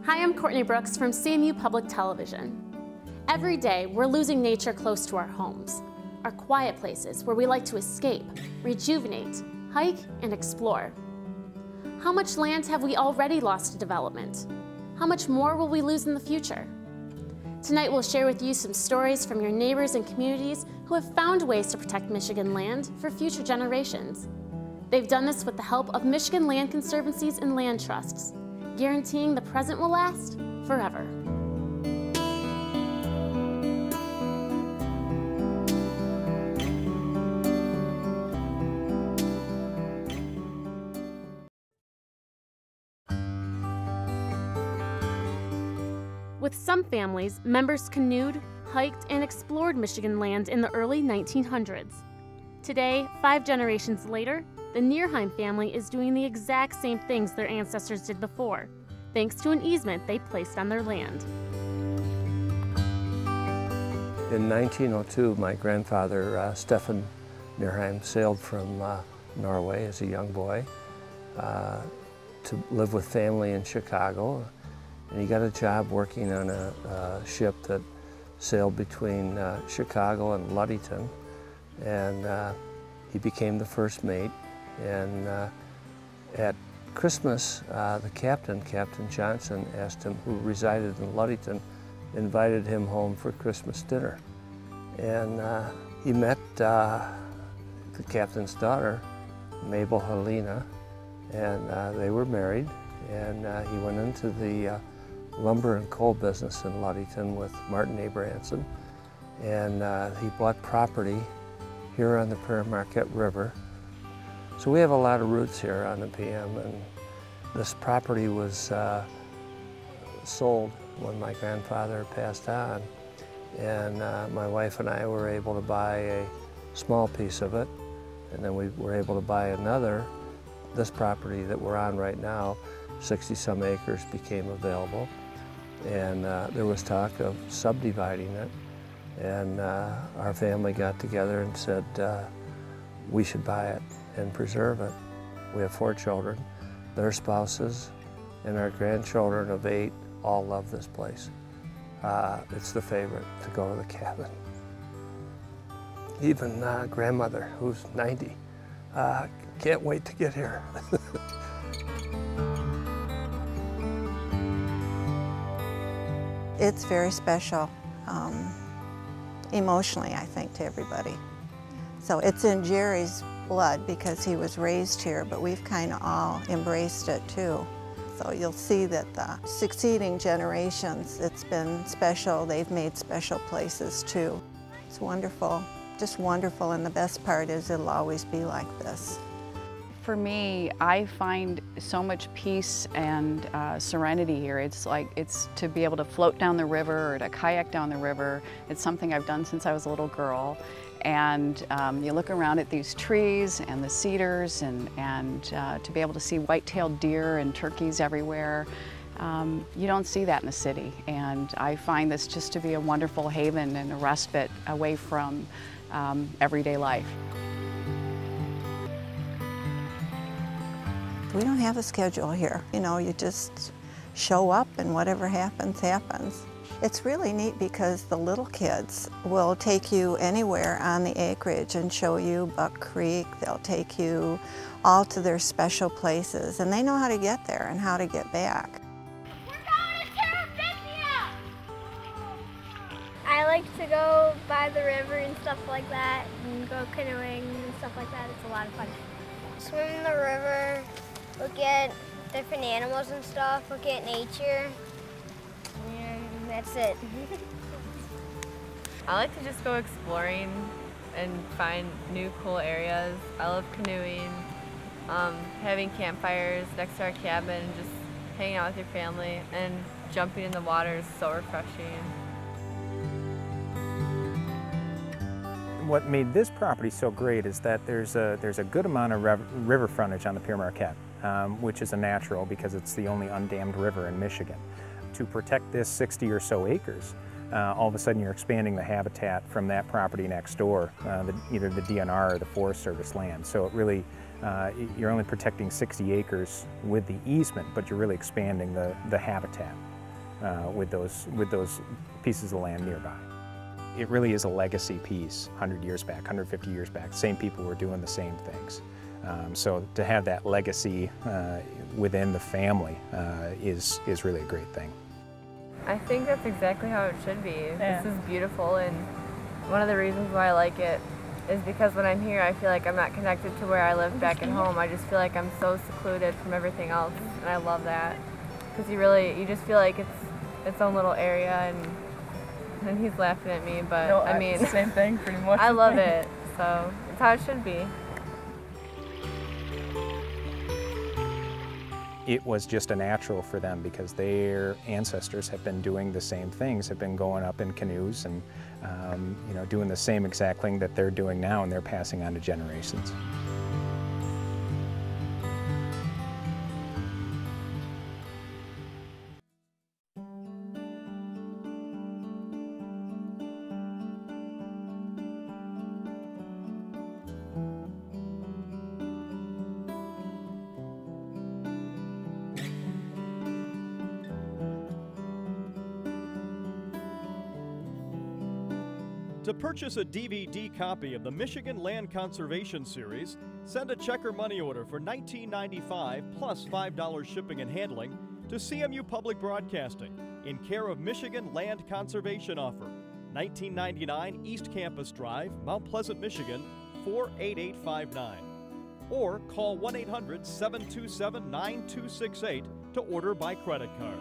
Hi, I'm Courtney Brooks from CMU Public Television. Every day, we're losing nature close to our homes, our quiet places where we like to escape, rejuvenate, hike, and explore. How much land have we already lost to development? How much more will we lose in the future? Tonight, we'll share with you some stories from your neighbors and communities who have found ways to protect Michigan land for future generations. They've done this with the help of Michigan land conservancies and land trusts, guaranteeing the present will last forever. With some families, members canoed, hiked, and explored Michigan land in the early 1900s. Today, 5 generations later, the Nerheim family is doing the exact same things their ancestors did before, thanks to an easement they placed on their land. In 1902, my grandfather, Stefan Nerheim, sailed from Norway as a young boy to live with family in Chicago. And he got a job working on a ship that sailed between Chicago and Ludington. And he became the first mate. And at Christmas, the captain, Captain Johnson, asked him, who resided in Ludington, invited him home for Christmas dinner. And he met the captain's daughter, Mabel Helena, and they were married. And he went into the lumber and coal business in Ludington with Martin Abrahamson. And he bought property here on the Pere Marquette River. So we have a lot of roots here on the PM, and this property was sold when my grandfather passed on. And my wife and I were able to buy a small piece of it, and then we were able to buy another. This property that we're on right now, 60-some acres, became available. And there was talk of subdividing it. And our family got together and said, we should buy it and preserve it. We have 4 children, their spouses, and our grandchildren of 8 all love this place. It's the favorite to go to the cabin. Even grandmother, who's 90, can't wait to get here. It's very special, emotionally, I think, to everybody. So it's in Jerry's blood because he was raised here, but we've kind of all embraced it too. So you'll see that the succeeding generations, it's been special. They've made special places too. It's wonderful, just wonderful, and the best part is it'll always be like this. For me, I find so much peace and serenity here. It's to be able to float down the river or to kayak down the river. It's something I've done since I was a little girl. And you look around at these trees and the cedars and to be able to see white-tailed deer and turkeys everywhere. You don't see that in the city. And I find this just to be a wonderful haven and a respite away from everyday life. We don't have a schedule here. You know, you just show up and whatever happens, happens. It's really neat because the little kids will take you anywhere on the acreage and show you Buck Creek. They'll take you all to their special places, and they know how to get there and how to get back. We're going to Terabithia! I like to go by the river and stuff like that, and go canoeing and stuff like that. It's a lot of fun. Swim in the river, look at different animals and stuff, look at nature, and that's it. I like to just go exploring and find new cool areas. I love canoeing, having campfires next to our cabin, just hanging out with your family, and jumping in the water is so refreshing. What made this property so great is that there's a good amount of river frontage on the Pere Marquette, which is a natural because it's the only undammed river in Michigan. To protect this 60 or so acres, all of a sudden you're expanding the habitat from that property next door, either the DNR or the Forest Service land. So it really you're only protecting 60 acres with the easement, but you're really expanding the habitat with those pieces of land nearby. It really is a legacy piece 100 years back, 150 years back. Same people were doing the same things. So to have that legacy within the family is really a great thing. I think that's exactly how it should be. Yeah. This is beautiful, and one of the reasons why I like it is because when I'm here I feel like I'm not connected to where I lived back at home. I just feel like I'm so secluded from everything else, and I love that. Because you just feel like it's its own little area, and he's laughing at me, but no, I mean, same thing pretty much. I love it, so it's how it should be. It was just a natural for them because their ancestors have been doing the same things, have been going up in canoes and you know, doing the same exact thing that they're doing now, and they're passing on to generations. To purchase a DVD copy of the Michigan Land Conservation Series, send a check or money order for $19.95 plus $5 shipping and handling to CMU Public Broadcasting in care of Michigan Land Conservation Offer, 1999 East Campus Drive, Mount Pleasant, Michigan, 48859. Or call 1-800-727-9268 to order by credit card.